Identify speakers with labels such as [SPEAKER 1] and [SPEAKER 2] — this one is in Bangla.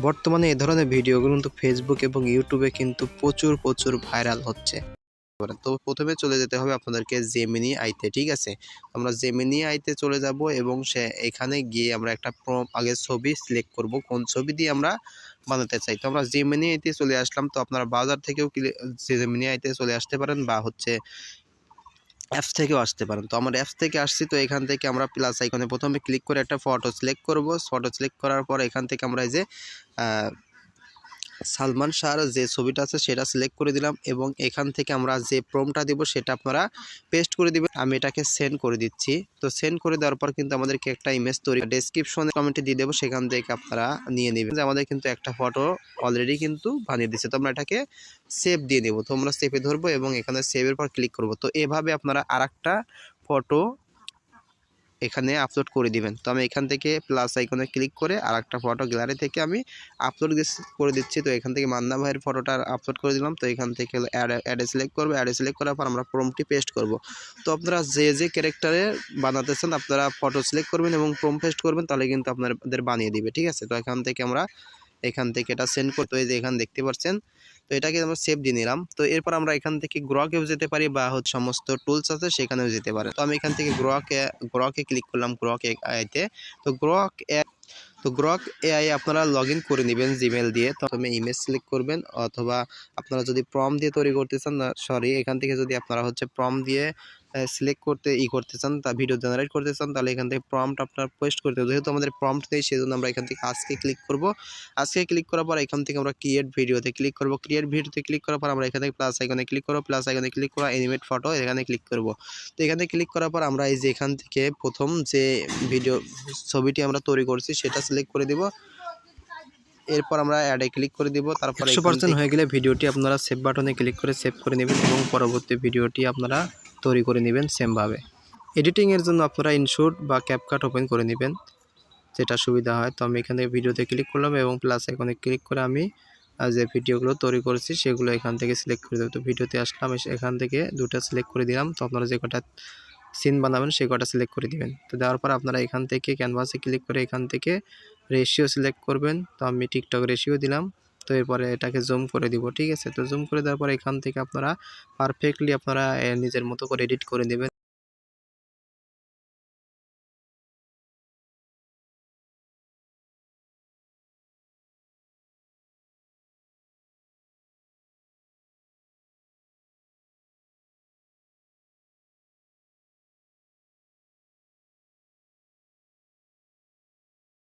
[SPEAKER 1] বর্তমানে এ ধরনের ভিডিওগুলো কিন্তু ফেসবুক এবং ইউটিউবে কিন্তু প্রচুর ভাইরাল হচ্ছে। তো প্রথমে চলে যেতে হবে আপনাদেরকে জেমিনি আইতে, ঠিক আছে? আমরা জেমিনি আইতে চলে যাব এবং এখানে গিয়ে আমরা একটা আগে ছবি সিলেক্ট করব, কোন ছবি দিয়ে আমরা বানাতে চাই। তো আমরা জেমিনি আইতে চলে আসলাম। তো আপনারা ব্রাউজার থেকেও জেমিনি আইতে চলে আসতে পারেন বা অ্যাপস থেকেও আসতে পারেন। তো আমার অ্যাপস থেকে আসছি। তো এখান থেকে আমরা প্লাস আইকনে প্রথমে ক্লিক করে একটা ফটো সিলেক্ট করব। ফটো সিলেক্ট করার পর এখান থেকে আমরা এই যে সালমান শাহর যে ছবিটা আছে সেটা সিলেক্ট করে দিলাম এবং এখান থেকে আমরা যে প্রম্পটটা দিব সেটা আপনারা পেস্ট করে দিবেন। আমি এটাকে সেন্ড করে দিচ্ছি। তো সেন্ড করে দেওয়ার পর কিন্তু আমাদেরকে একটা ইমেজ তৈরি, ডেসক্রিপশনে কমেন্টে দিয়ে দেবো, সেখান থেকে আপনারা নিয়ে নেবেন। যে আমাদের কিন্তু একটা ফটো অলরেডি কিন্তু বানিয়ে দিচ্ছে। তো আমরা এটাকে সেভ দিয়ে দেবো। তো আমরা সেভে ধরবো এবং এখানে সেভের পর ক্লিক করব। তো এভাবে আপনারা আরেকটা ফটো এখানে আপলোড করে দিবেন। তো আমি এখান থেকে প্লাস আইকনে ক্লিক করে আরেকটা ফটো গ্যালারি থেকে আমি আপলোড করে দিচ্ছি। তো এখান থেকে মান্না ভাইয়ের ফটোটা আপলোড করে দিলাম। তো এখান থেকে অ্যাডে সিলেক্ট করবো। অ্যাডে সিলেক্ট করার পর আমরা প্রম্পটটি পেস্ট করব। তো আপনারা যে ক্যারেক্টারে বানাতে চান আপনারা ফটো সিলেক্ট করবেন এবং প্রম্পট পেস্ট করবেন, তাহলে কিন্তু আপনাদের বানিয়ে দিবে, ঠিক আছে? তো এখান থেকে এটা সেন্ড করতে, এই যে এখানে দেখতে পাচ্ছেন। তো এটাকে আমরা সেভ দিয়ে নিলাম। তো এরপর আমরা এখান থেকে গ্রকেও যেতে পারি বা সমস্ত টুলস আছে সেখানেও যেতে পারে। তো আমি এখান থেকে গ্রকে ক্লিক করলাম, গ্রক আইতে। তো গ্রক এআই আপনারা লগ ইন করে নেবেন জিমেল দিয়ে। তো প্রথমে ইমেজ সিলেক্ট করবেন, অথবা আপনারা যদি প্রম্পট দিয়ে তৈরি করতে চান, এখান থেকে যদি আপনারা প্রম্পট দিয়ে সিলেক্ট করতে চান, তা ভিডিও জেনারেট করতে চান, তাহলে এখান থেকে প্রম্পট আপনার পেস্ট করতে হবে। যেহেতু আমাদের প্রম্পট নেই সেজন্য আমরা এখান থেকে আজকে ক্লিক করব। আজকে ক্লিক করার পর এখান থেকে আমরা ক্রিয়েট ভিডিওতে ক্লিক করব। ক্রিয়েট ভিডিওতে ক্লিক করার পর আমরা এখান থেকে প্লাস আইকনে ক্লিক করব। প্লাস আইকনে ক্লিক করা অ্যানিমেট ফটো এখানে ক্লিক করব। তো এখানে ক্লিক করার পর আমরা এই যে এখান থেকে প্রথম যে ছবিটি আমরা তৈরি করছি সেটা সিলেক্ট করে দিব। এরপর আমরা অ্যাডে ক্লিক করে দিব। তারপর 100% হয়ে গেলে ভিডিওটি আপনারা সেভ বাটনে ক্লিক করে সেভ করে নেবেন এবং পরবর্তী ভিডিওটি আপনারা তৈরি করে নেবেন সেমভাবে। এডিটিংয়ের জন্য আপনারা ইনশট বা ক্যাপকাট ওপেন করে নেবেন, যেটা সুবিধা হয়। তো আমি এখানে ভিডিওতে ক্লিক করলাম এবং প্লাস আইকনে ক্লিক করে আমি যে ভিডিওগুলো তৈরি করেছি সেগুলো এখান থেকে সিলেক্ট করে দেবো। তো ভিডিওতে আসলাম, এখান থেকে দুটো সিলেক্ট করে দিলাম। তো আপনারা যে কটা সিন বানাবেন সেই কটা সিলেক্ট করে দিবেন। তো দেওয়ার পর আপনারা এখান থেকে ক্যানভাসে ক্লিক করে এখান থেকে রেশিও সিলেক্ট করবেন। তো আমি টিকটক রেশিও দিলাম। তো এরপরে এটাকে জুম করে দিব, ঠিক আছে? তো জুম করে দেওয়ার পর এখান থেকে আপনারা পারফেক্টলি আপনারা নিজের মতো করে এডিট করে নেবেন।